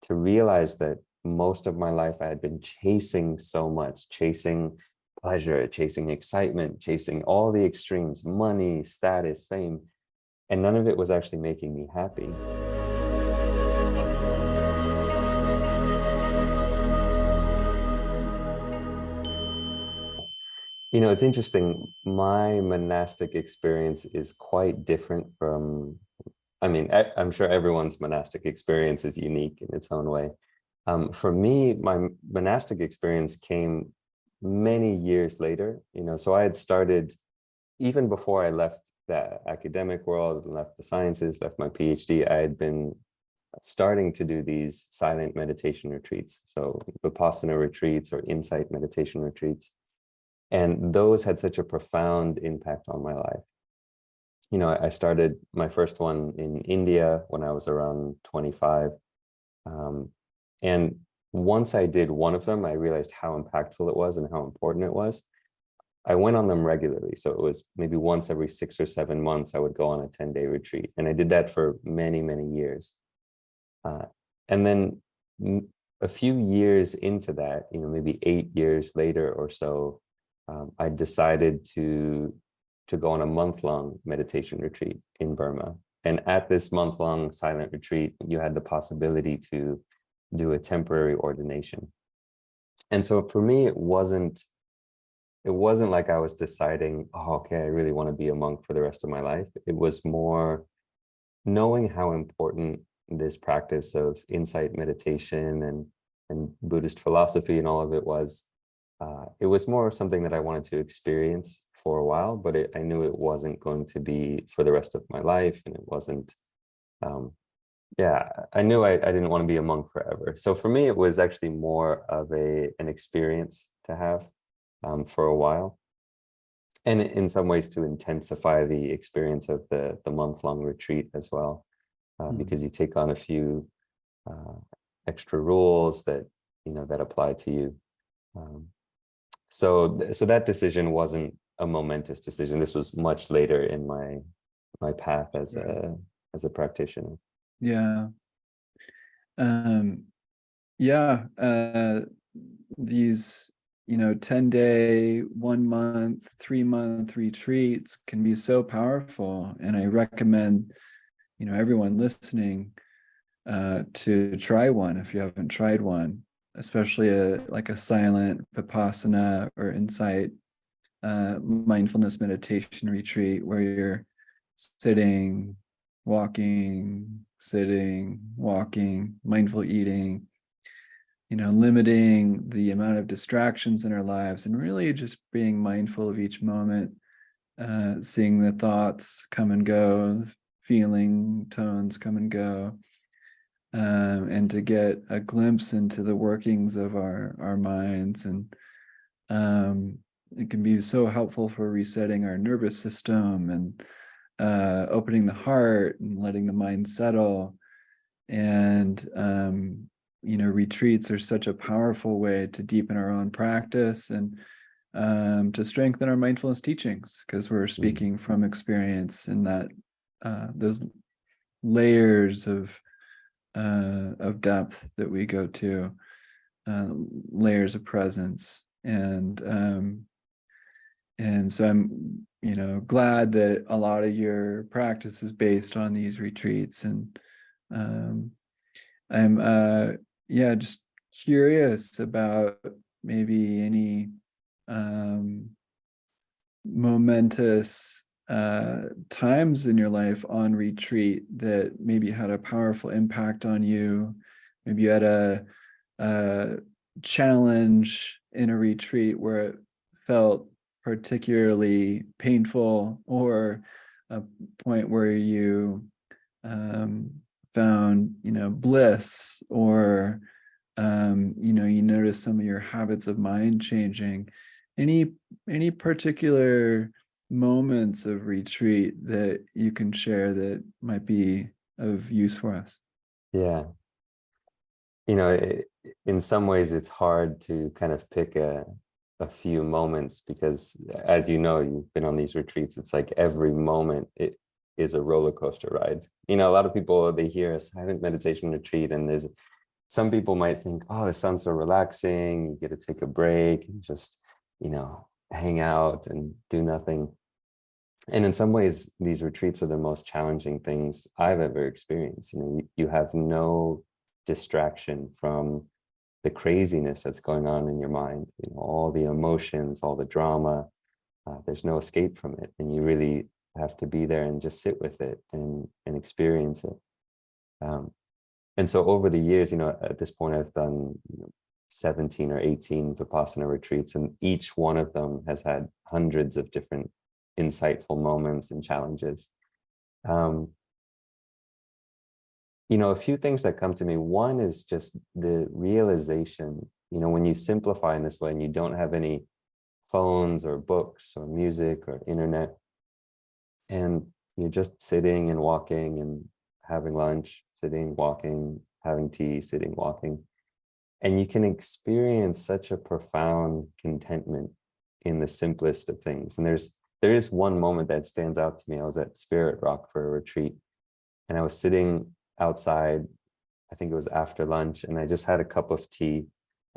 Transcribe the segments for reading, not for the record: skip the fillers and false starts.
to realize that most of my life I had been chasing so much, chasing pleasure, chasing excitement, chasing all the extremes, money, status, fame, and none of it was actually making me happy. It's interesting. My monastic experience is quite different from, I mean, I'm sure everyone's monastic experience is unique in its own way. For me, my monastic experience came many years later, so I had started even before I left the academic world, left the sciences, left my PhD. I had been starting to do these silent meditation retreats, so Vipassana retreats or insight meditation retreats. And those had such a profound impact on my life. I started my first one in India when I was around 25. And once I did one of them, I realized how impactful it was and how important it was. I went on them regularly. So it was maybe once every 6 or 7 months, I would go on a 10-day retreat. And I did that for many, many years. And then a few years into that, maybe 8 years later or so, I decided to go on a month-long meditation retreat in Burma. And at this month-long silent retreat, you had the possibility to do a temporary ordination. And so for me, it wasn't like I was deciding, oh, okay, I really want to be a monk for the rest of my life. It was more knowing how important this practice of insight meditation and Buddhist philosophy and all of it was. It was more something that I wanted to experience for a while, but I knew it wasn't going to be for the rest of my life. And it wasn't, I knew I didn't want to be a monk forever. So for me, it was actually more of an experience to have for a while. And in some ways to intensify the experience of the month-long retreat as well, because you take on a few extra rules that, that apply to you. So that decision wasn't a momentous decision. This was much later in my path as a practitioner. Yeah. These 10-day, 1 month, 3-month retreats can be so powerful, and I recommend everyone listening to try one if you haven't tried one, especially like a silent Vipassana or insight mindfulness meditation retreat where you're sitting, walking, mindful eating, limiting the amount of distractions in our lives and really just being mindful of each moment, seeing the thoughts come and go, feeling tones come and go, and to get a glimpse into the workings of our minds. And it can be so helpful for resetting our nervous system and opening the heart and letting the mind settle. And retreats are such a powerful way to deepen our own practice and to strengthen our mindfulness teachings, because we're speaking from experience, and that those layers of depth that we go to, layers of presence, and so I'm glad that a lot of your practice is based on these retreats. And I'm just curious about maybe any momentous times in your life on retreat that maybe had a powerful impact on you. Maybe you had a challenge in a retreat where it felt particularly painful, or a point where you found bliss, or you notice some of your habits of mind changing. Any particular moments of retreat that you can share that might be of use for us? Yeah. In some ways it's hard to kind of pick a few moments, because as you've been on these retreats, it's like every moment it is a roller coaster ride. A lot of people, they hear a silent meditation retreat and there's some people might think, oh, this sounds so relaxing. You get to take a break and just, hang out and do nothing. And in some ways, these retreats are the most challenging things I've ever experienced. You have no distraction from the craziness that's going on in your mind, all the emotions, all the drama. There's no escape from it. And you really have to be there and just sit with it and experience it. And so over the years, at this point, I've done 17 or 18 Vipassana retreats, and each one of them has had hundreds of different insightful moments and challenges. A few things that come to me. One is just the realization, when you simplify in this way and you don't have any phones or books or music or internet, and you're just sitting and walking and having lunch, sitting, walking, having tea, sitting, walking. And you can experience such a profound contentment in the simplest of things. And there is one moment that stands out to me. I was at Spirit Rock for a retreat, and I was sitting outside. I think it was after lunch, and I just had a cup of tea.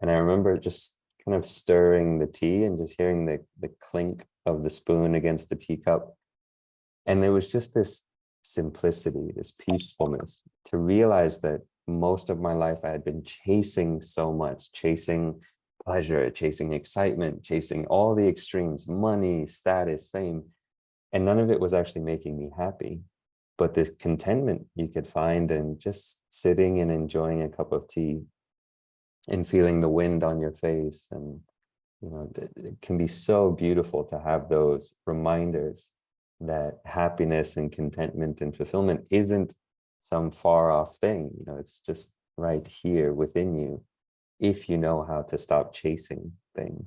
And I remember just kind of stirring the tea and just hearing the clink of the spoon against the teacup. And there was just this simplicity, this peacefulness, to realize that most of my life I had been chasing so much, chasing pleasure, chasing excitement, chasing all the extremes, money, status, fame, and none of it was actually making me happy. But this contentment you could find in just sitting and enjoying a cup of tea and feeling the wind on your face. And it can be so beautiful to have those reminders that happiness and contentment and fulfillment isn't some far off thing. It's just right here within you, if you know how to stop chasing things.